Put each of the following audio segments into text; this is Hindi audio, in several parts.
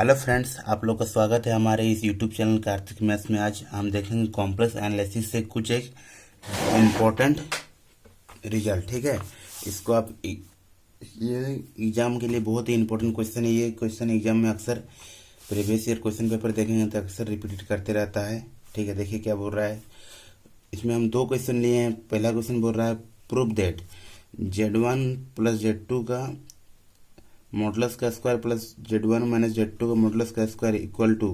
हेलो फ्रेंड्स, आप लोग का स्वागत है हमारे इस यूट्यूब चैनल कार्तिक मैथ्स में। आज हम देखेंगे कॉम्प्लेक्स एनालिसिस से कुछ एक इम्पोर्टेंट रिजल्ट। ठीक है, इसको आप ये एग्जाम के लिए बहुत ही इम्पोर्टेंट क्वेश्चन है। ये क्वेश्चन एग्जाम में अक्सर प्रीवियस ईयर क्वेश्चन पेपर देखेंगे तो अक्सर रिपीट करते रहता है। ठीक है, देखिए क्या बोल रहा है। इसमें हम दो क्वेश्चन लिए हैं। पहला क्वेश्चन बोल रहा है prove that Z1 plus Z2 का मॉडुलस का square plus Z1 minus Z2 का मॉडुलस का स्क्वायर इक्वल टू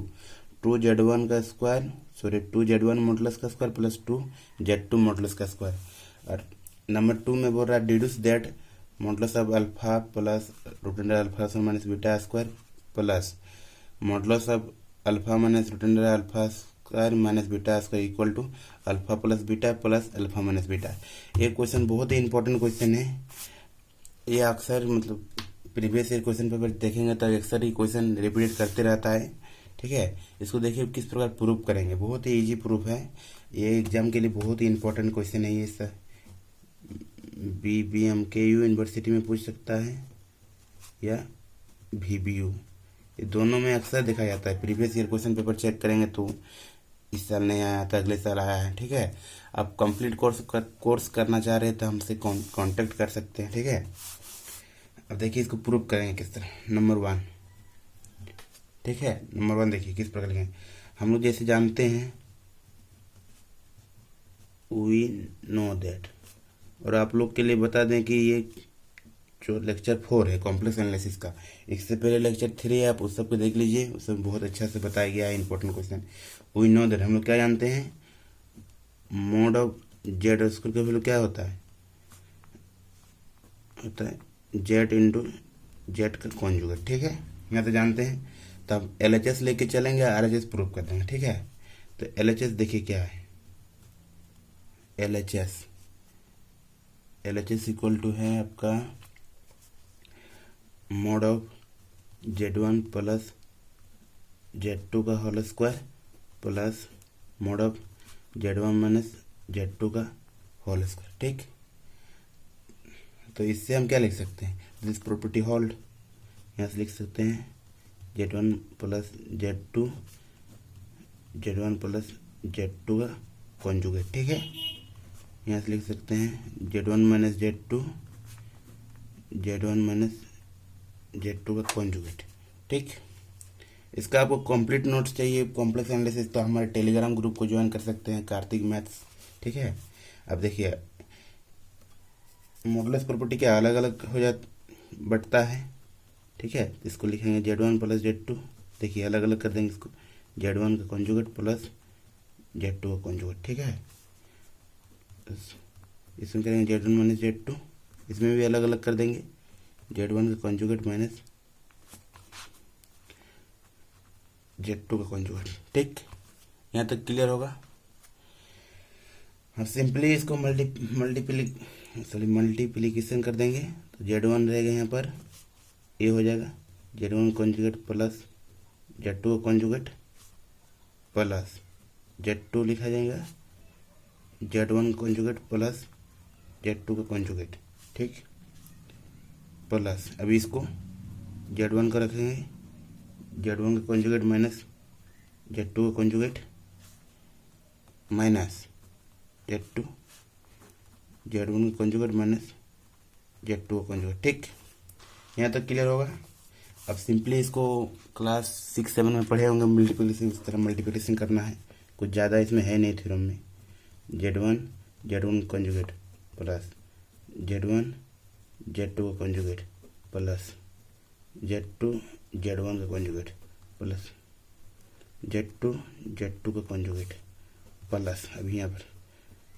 2Z1 का स्क्वायर 2Z1 मॉडुलस का स्क्वायर प्लस 2Z2 मॉडुलस का स्क्वायर। और नंबर 2 में बोल रहा है deduce that modulus of alpha plus root under alpha minus beta square plus modulus of alpha minus root under alpha square minus beta square equal to alpha plus alpha minus beta. ये क्वेश्चन बहुत ही इंपॉर्टेंट क्वेश्चन है। ये अक्सर मतलब प्रीवियस ईयर क्वेश्चन पेपर देखेंगे तो अक्सर ही क्वेश्चन रिपीट करते रहता है। ठीक है, इसको देखिए किस प्रकार प्रूफ करेंगे। बहुत ही इजी प्रूफ है। ये एग्जाम के लिए बहुत ही इंपॉर्टेंट क्वेश्चन है। ये सर BBMKU यूनिवर्सिटी में पूछ सकता है या VBU, ये दोनों में अक्सर देखा जाता है। Previous year question paper check करेंगे तो इस साल नहीं आया था, अगले साल आया है। ठीक है, आप कंप्लीट कोर्स करना चाह रहे हैं तो हमसे कांटेक्ट कर सकते हैं। ठीक है, अब देखिए इसको प्रूव करेंगे किस तरह। नंबर 1, ठीक है, नंबर 1 देखिए किस प्रकार लिखेंगे। हम लोग जैसे जानते हैं वी नो दैट, और आप लोग के लिए बता दें कि ये जो लेक्चर 4 है कॉम्प्लेक्स एनालिसिस का, इससे पहले लेक्चर 3 है, आप उस सबको देख लीजिए। उसमें बहुत अच्छा से बताया गया है important question. We know that हम लोग क्या जानते हैं, मोड ऑफ जेड स्क्वायर का वैल्यू क्या होता है जेड इंटू जेड का कॉन्जुगेट। ठीक है, यहाँ तो जानते हैं। तो अब LHS लेके चलेंगे, RHS प्रूव कर देंगे। ठीक है, तो LHS देखिए क्या है। LHS इक्वल टू है आपका mode of Z1 plus Z2 का whole square plus mod of Z1 minus Z2 का होल स्क्वायर। ठीक, तो इससे हम क्या लिख सकते हैं, दिस प्रॉपर्टी होल्ड। यहाँ से लिख सकते हैं Z1 plus Z2 plus Z2 का कॉन्जुगेट। ठीक है, यहाँ से लिख सकते हैं Z1 माइनस Z2 का कॉन्जुगेट। ठीक, इसका आपको कंप्लीट नोट्स चाहिए कॉम्प्लेक्स एनालिसिस तो हमारे टेलीग्राम ग्रुप को ज्वाइन कर सकते हैं, कार्तिक मैथ्स। ठीक है, अब देखिए मॉडुलस प्रॉपर्टी क्या अलग अलग बटता है। ठीक है, इसको लिखेंगे Z1 प्लस Z2, देखिए अलग अलग कर देंगे इसको, Z1 का कॉन्जुगेट प्लस Z2 का कॉन्जुगेट। ठीक है, इसमें करेंगे Z1 माइनस Z2, इसमें भी अलग अलग कर देंगे, Z1 का कॉन्जुगेट माइनस Z2 का कॉन्जुगेट। ठीक, यहाँ तक क्लियर होगा। अब सिंपली इसको मल्टीप्लिकेशन कर देंगे तो Z1 रहेगा यहाँ पर, ये हो जाएगा Z1 conjugate plus Z2 conjugate plus Z2 लिखा जाएगा Z1 कॉन्जुगेट प्लस Z2 का कॉन्जुगेट। ठीक, प्लस अभी इसको Z1 का रखेंगे, Z1 का कॉन्जुगेट माइनस Z2 का कॉन्जुगेट माइनस Z1 का कॉन्जुगेट माइनस Z2 का कॉन्जुगेट। ठीक, यहाँ तक क्लियर होगा। अब सिंपली इसको क्लास 6-7 में पढ़े होंगे, मल्टीप्लिकेशन इस तरह मल्टीप्लिकेशन करना है, कुछ ज़्यादा इसमें है नहीं थ्योरम में। Z1 कॉन्जुगेट प्लस Z2 का कॉन्जुगेट प्लस Z1 का कॉन्जुगेट प्लस Z2 का कॉन्जुगेट प्लस अभी यहाँ पर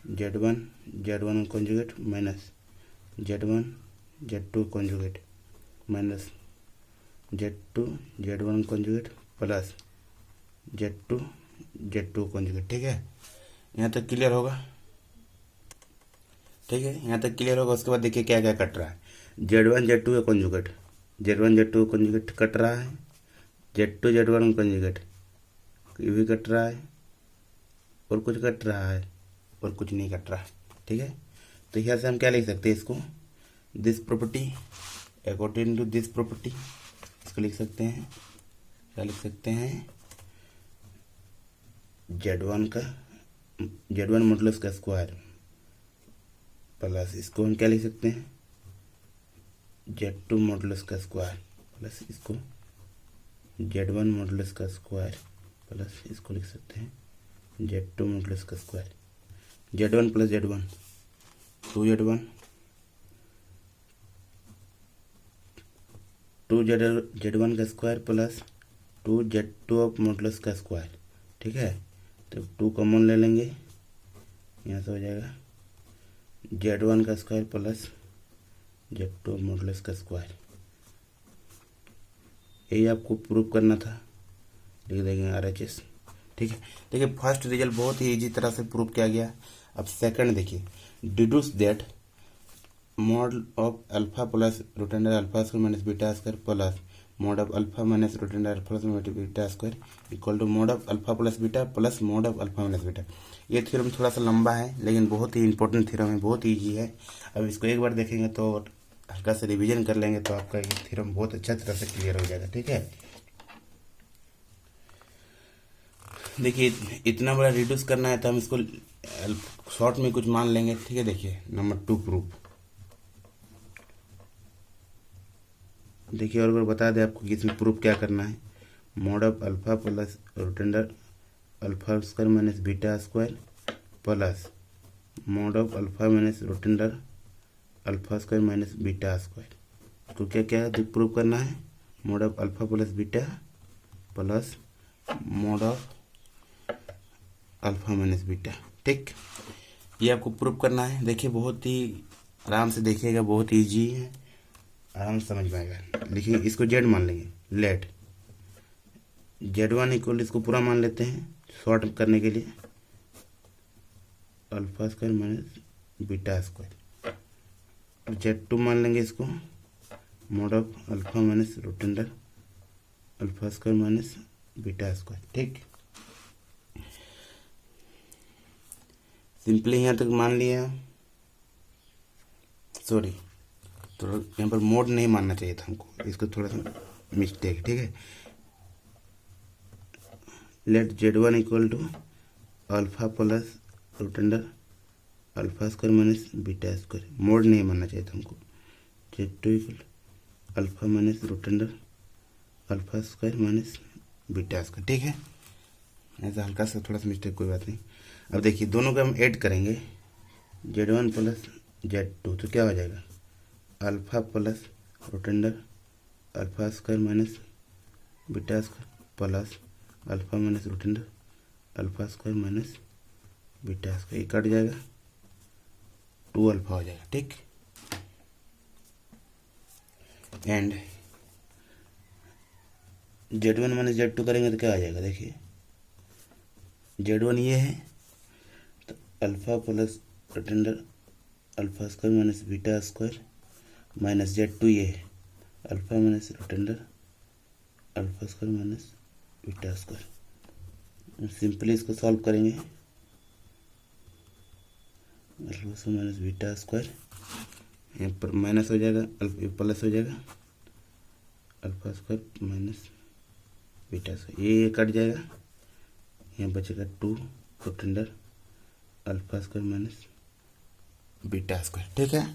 Z1 conjugate minus Z2 conjugate minus Z1 conjugate plus Z2 conjugate. ठीक है, यहाँ तक क्लियर होगा। ठीक है, यहाँ तक क्लियर होगा। उसके बाद देखिए क्या क्या कट रहा है। Z2 का कॉन्जुगेट कट रहा है, Z1 कॉन्जुगेट ये भी कट रहा है, और कुछ कट रहा है और कुछ नहीं कट रहा है। ठीक है, तो यहाँ से हम क्या लिख सकते हैं इसको, this property according to this property, इसको लिख सकते हैं क्या लिख सकते हैं, Z1 मॉडुलस का स्क्वायर प्लस इसको हम क्या लिख सकते हैं, Z2 मॉडुलस का स्क्वायर प्लस इसको Z1 मॉडुलस का स्क्वायर प्लस इसको लिख सकते हैं Z2 मॉडुलस का square. Z1 plus Z1 2Z1 2Z1 का square plus 2Z2 of modulus का स्क्वायर। ठीक है, तो 2 कॉमन ले लेंगे, यहाँ से हो जाएगा Z1 का square plus Z2 of modulus का स्क्वायर। यही आपको प्रूव करना था, लिख देंगे RHS। ठीक है, देखिए फर्स्ट रिजल्ट बहुत ही इजी तरह से प्रूव किया गया। अब सेकंड देखिए, deduce that mod of alpha plus root under alpha square minus beta square plus mod of alpha minus root under alpha minus beta square equal to mod of alpha plus beta plus mod of alpha minus beta. ये थ्योरम थोड़ा सा लंबा है लेकिन बहुत ही इंपॉर्टेंट थ्योरम है, बहुत ईजी है। अब इसको एक बार देखेंगे तो हल्का से रिवीजन कर लेंगे तो आपका ये थ्योरम बहुत अच्छा तरह से क्लियर हो जाएगा। ठीक है, देखिए इतना बड़ा रिड्यूस करना है तो हम इसको शॉर्ट में कुछ मान लेंगे। ठीक है, देखिए नंबर 2 प्रूफ। देखिए और बार बता दें आपको कि इसमें प्रूफ क्या करना है। Mod of alpha plus root under alpha square minus beta square plus mod of alpha minus root under alpha square minus beta square. तो क्या क्या प्रूफ करना है, mod of alpha plus beta plus mod of alpha minus beta. ठीक, ये आपको प्रूफ करना है। देखिए बहुत ही आराम से देखिएगा, बहुत ईजी है, आराम से समझ में आएगा। देखिए इसको Z मान लेंगे, लेट Z1 इक्वल इसको पूरा मान लेते हैं शॉर्ट करने के लिए, alpha square minus beta square. और Z2 मान लेंगे इसको mod of alpha minus root under alpha square minus beta square. ठीक, सिंपली यहाँ तक मान लिया। सॉरी, तो यहाँ पर मोड नहीं मानना चाहिए था हमको, इसको थोड़ा सा मिस्टेक। ठीक है, let Z1 equal to alpha plus root under alpha square minus beta square. Mod नहीं मानना चाहिए था हमको। Z2 equal alpha minus root under alpha square minus beta square. ठीक है, ऐसा हल्का सा थोड़ा सा मिस्टेक, कोई बात नहीं। अब देखिए दोनों का हम ऐड करेंगे, Z1 प्लस Z2 तो क्या हो जाएगा, alpha plus root under alpha square minus beta square plus alpha minus root under alpha square minus beta square. ये कट जाएगा, 2 अल्फा हो जाएगा। ठीक, एंड Z1 माइनस Z2 करेंगे तो क्या आ जाएगा, देखिए Z1 ये है तो alpha plus root under alpha square minus beta square minus Z2 ये है alpha minus root under alpha square minus beta square. Simply इसको सॉल्व करेंगे, alpha square minus beta square, यहाँ पर माइनस हो जाएगा, प्लस हो जाएगा alpha square minus beta square. ये कट जाएगा, यहाँ बचेगा 2 root under alpha square minus beta square. ठीक है,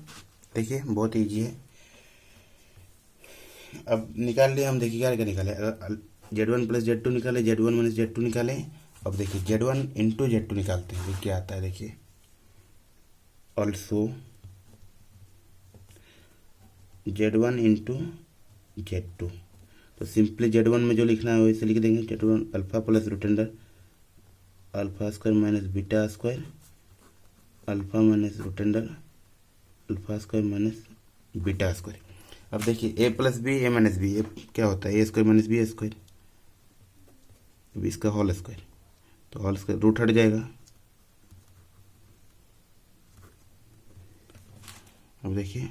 देखिए बहुत ईजी है। अब निकाल लिया हम, देखिए क्या क्या निकाले, Z1 प्लस Z2 निकाले, Z1 माइनस Z2 निकाले। अब देखिए Z1 इंटू Z2 निकालते हैं, क्या आता है देखिए, ऑल्सो Z1 इंटू Z2। तो सिंपली Z1 में जो लिखना है वैसे लिख देंगे, Z1 alpha plus root under alpha square minus beta square alpha minus root under alpha square minus beta square. अब देखिए a plus b a minus b, क्या होता है, a square minus b square, अब इसका होल स्क्वायर, तो होल स्क्वायर रूट हट जाएगा। अब देखिए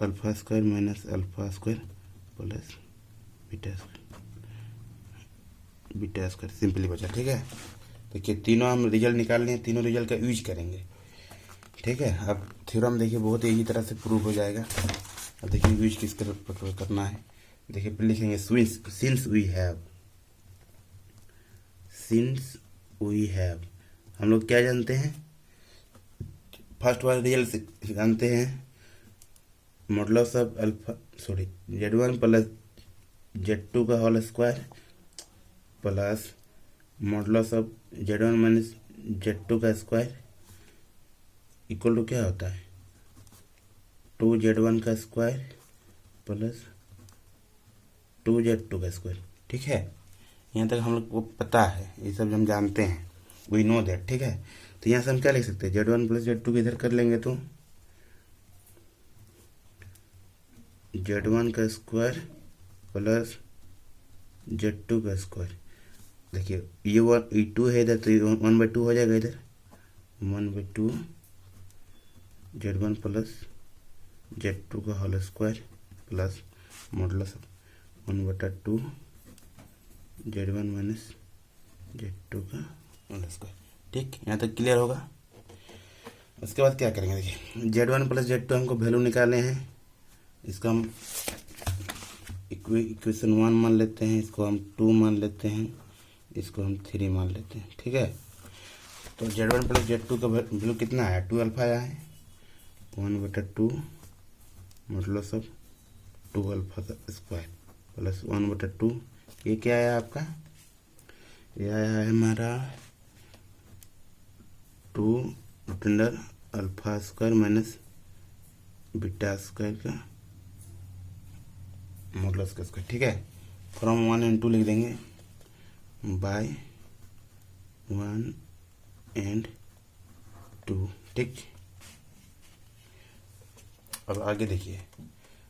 alpha square minus alpha square plus beta square simply बचा। ठीक है, देखिए तीनों हम रिजल्ट निकाल लिए, तीनों रिजल्ट का यूज करेंगे। ठीक है, अब थ्योरम देखिए बहुत ईजी तरह से प्रूव हो जाएगा। अब देखिए यूज किस तरह करना है, देखिए फिर लिखेंगे सिंस वी हैव हम लोग क्या जानते हैं, फर्स्ट वाला रिजल्ट जानते हैं, modulus of alpha Z1 plus Z2 का whole square plus modulus of Z1 minus Z2 का स्क्वायर इक्वल टू क्या होता है 2Z1 का स्क्वायर प्लस 2Z2 का स्क्वायर। ठीक है, यहाँ तक हम लोग को पता है, ये सब हम जानते हैं, वी नो दैट। ठीक है, तो यहाँ से हम क्या लिख सकते हैं, Z1 प्लस Z2 को इधर कर लेंगे तो Z1 का स्क्वायर प्लस Z2 का स्क्वायर। देखिए ये 2 है इधर, तो ये 1/2 हो जाएगा इधर, 1/2 Z1 प्लस Z2 का whole square plus modulus 1/2 Z1 minus Z2 का होल स्क्वायर। ठीक, यहाँ तक क्लियर होगा। उसके बाद क्या करेंगे, देखिए Z1 प्लस Z2 हमको वैल्यू निकाले हैं, इसका हम इक्वेशन 1 मान लेते हैं, इसको हम 2 मान लेते हैं, इसको हम 3 मान लेते हैं। ठीक है, तो Z1 प्लस Z2 का वैल्यू कितना आया, 2 अल्फा आया है, 1/2 मॉडुलस ऑफ 2 अल्फा का स्क्वायर प्लस 1/2। ये क्या आया आपका, ये आया है हमारा 2 under alpha square minus beta square का मॉडुलस का स्क्वायर। ठीक है, फ्रॉम 1 and 2 लिख देंगे बाय 1 and 2। ठीक, अब आगे देखिए,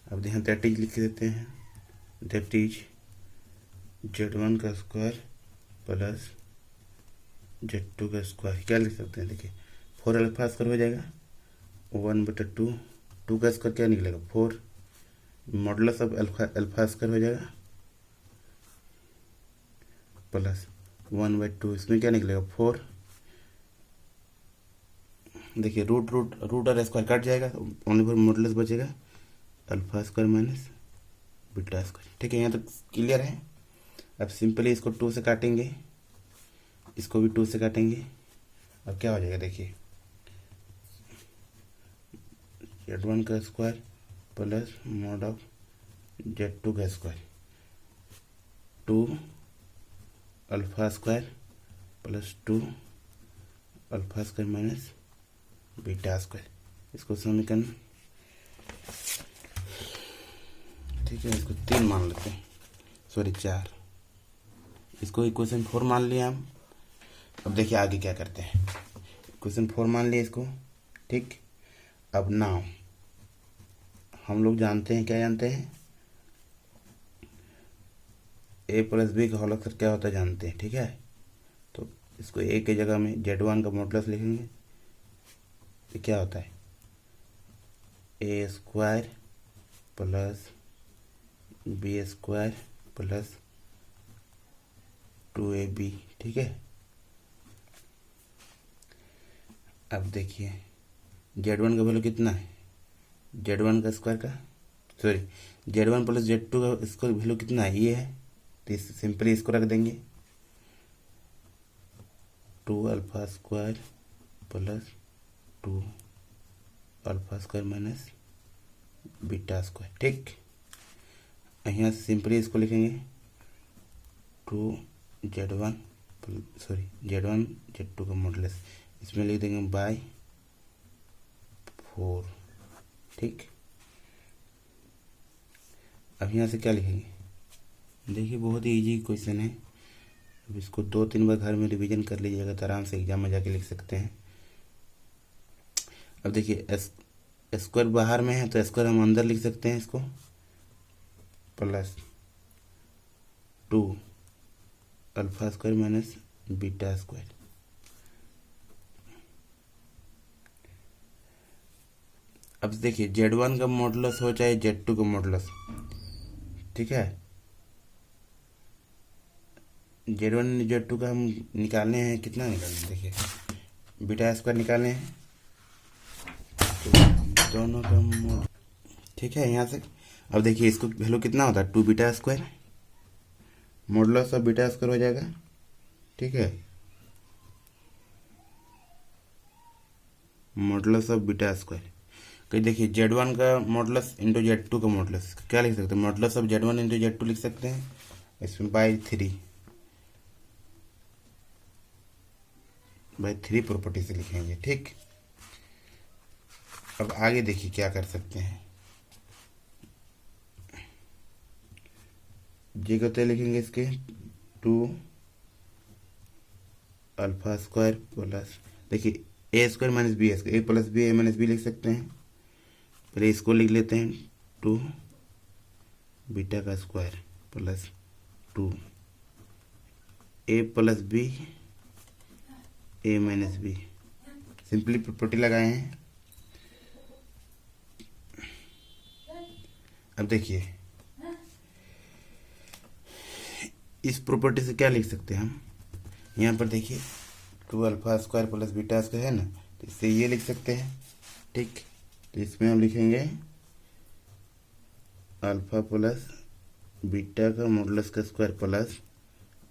अब यहाँ दैट इज लिख देते हैं, दैट इज Z1 का स्क्वायर प्लस Z2 का स्क्वायर। क्या लिख सकते हैं, देखिए 4 अल्फा स्क्वायर हो जाएगा, 1/2, 2 का स्क्वायर क्या निकलेगा 4, मॉडुलस ऑफ अल्फा स्क्वायर हो जाएगा प्लस 1/2, इसमें क्या निकलेगा 4। देखिए रूट और स्क्वायर कट जाएगा, ओनली फॉर मॉडुलस बचेगा alpha square minus beta square. ठीक है, यहाँ तक क्लियर है। अब सिंपली इसको 2 से काटेंगे, इसको भी 2 से काटेंगे, अब क्या हो जाएगा, देखिए Z1 का square plus mod of Z2 का square, 2 alpha square plus 2 alpha square minus beta square. इसको समीकरण, ठीक है, इसको 3 मान लेते हैं, 4, इसको इक्वेशन 4 मान लिया हम। अब देखिए आगे क्या करते हैं, इक्वेशन 4 मान लिया इसको। ठीक, अब नाउ हम लोग जानते हैं, क्या जानते हैं, a प्लस बी का होल स्क्वायर क्या होता है जानते हैं। ठीक है, तो इसको a की जगह में Z1 का मॉडुलस लिखेंगे, ये क्या होता है a square plus b square plus 2ab। ठीक है, अब देखिए Z1 का वैल्यू कितना है, Z1 का स्क्वायर का Z1 प्लस Z2 का इसका वैल्यू कितना है, ये है, तो सिंपली इसको रख देंगे 2 alpha square plus 2 alpha square minus beta square. ठीक, यहाँ से सिंपली इसको लिखेंगे 2Z1 Z2 का मॉडुलस, इसमें लिख देंगे बाय 4। ठीक, अब यहाँ से क्या लिखेंगे, देखिए बहुत ही इजी क्वेश्चन है। अब इसको 2-3 बार घर में रिवीजन कर लीजिएगा तो आराम से एग्जाम में जाके लिख सकते हैं। अब देखिए स्क्वायर बाहर में है तो स्क्वायर हम अंदर लिख सकते हैं, इसको plus 2 alpha square minus beta square. अब देखिए Z1 का मॉडुलस हो चाहे Z2 का मॉडुलस, ठीक है, Z1 Z2 का हम निकालने हैं, कितना निकालना, देखिए बीटा स्क्वायर निकालने हैं, तो दोनों का ठीक है। यहाँ से अब देखिए इसको वैल्यू कितना होता है, 2 beta square, modulus of beta square हो जाएगा। ठीक है, मॉडुलस ऑफ बीटा स्क्वायर। कहीं देखिए Z1 का मॉडुलस इंटू Z2 का मॉडुलस क्या लिख सकते हैं, modulus of Z1 into Z2 लिख सकते हैं, इसमें बाई 3 प्रॉपर्टी से लिखेंगे। ठीक, अब आगे देखिए क्या कर सकते हैं, जी कहते लिखेंगे इसके 2 अल्फा स्क्वायर प्लस, देखिए ए square minus b square, A plus b a minus B लिख सकते हैं। पहले इसको लिख लेते हैं 2 बीटा का square plus 2 A plus b a minus B, simply property लगाए हैं। अब देखिए इस प्रॉपर्टी से क्या लिख सकते हैं हम, यहाँ पर देखिए 2 alpha square plus beta square है ना, तो इससे ये लिख सकते हैं। ठीक, तो इसमें हम लिखेंगे अल्फा प्लस बीटा का मॉडुलस का square plus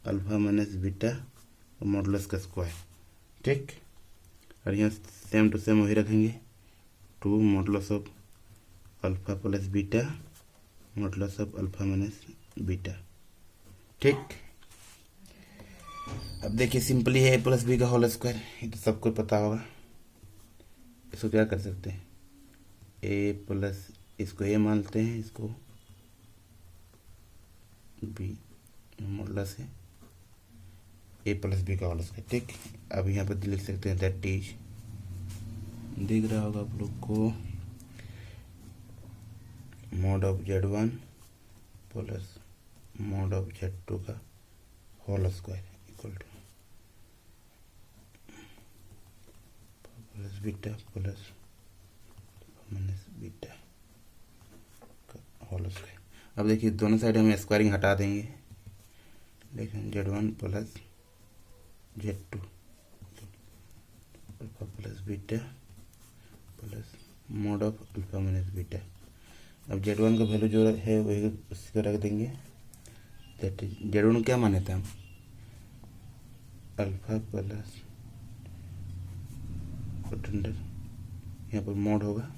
alpha minus beta का मॉडुलस का स्क्वायर। ठीक, और यहाँ सेम टू सेम वही रखेंगे 2 modulus of alpha plus beta modulus of alpha minus beta. ठीक, अब देखिए सिंपली है ए प्लस बी का होल स्क्वायर, ये तो सबको पता होगा। इसको क्या कर सकते हैं, ए प्लस, इसको ए मानते हैं, इसको बी मॉडुलस है ए प्लस बी का होल स्क्वायर। ठीक, अब यहाँ पर लिख सकते हैं दैट इज, दिख रहा होगा आप लोग को, mod of Z1 plus mod of Z2 का whole square equal to plus beta plus minus beta का होल स्क्वायर। अब देखिए दोनों साइड हम स्क्वायरिंग हटा देंगे, लेकिन Z1 plus Z2 alpha plus beta plus mod of alpha minus beta. अब Z1 का वैल्यू जो है वही उसको रख देंगे, Z1 क्या माने थे हम, अल्फा प्लस अंडर, यहाँ पर मॉड होगा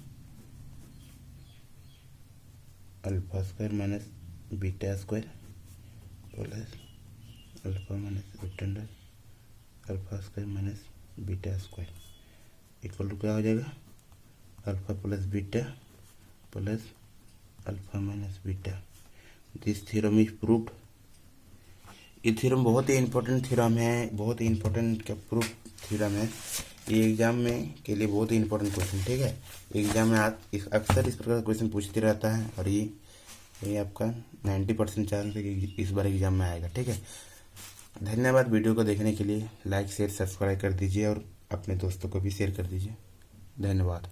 alpha square minus beta square plus alpha minus under alpha square minus beta square equal to क्या हो जाएगा, alpha plus beta plus alpha minus beta. This theorem is proved. ये थ्योरम बहुत ही इंपॉर्टेंट थ्योरम है, बहुत ही इंपॉर्टेंट क्या प्रूफ थ्योरम है। ये एग्जाम में के लिए बहुत ही इंपॉर्टेंट क्वेश्चन। ठीक है, एग्जाम में अक्सर इस प्रकार का क्वेश्चन पूछते रहता है, और ये आपका 90% चांस है कि इस बार एग्जाम में आएगा। ठीक है, धन्यवाद वीडियो को देखने के लिए। लाइक शेयर सब्सक्राइब कर दीजिए और अपने दोस्तों को भी शेयर कर दीजिए। धन्यवाद।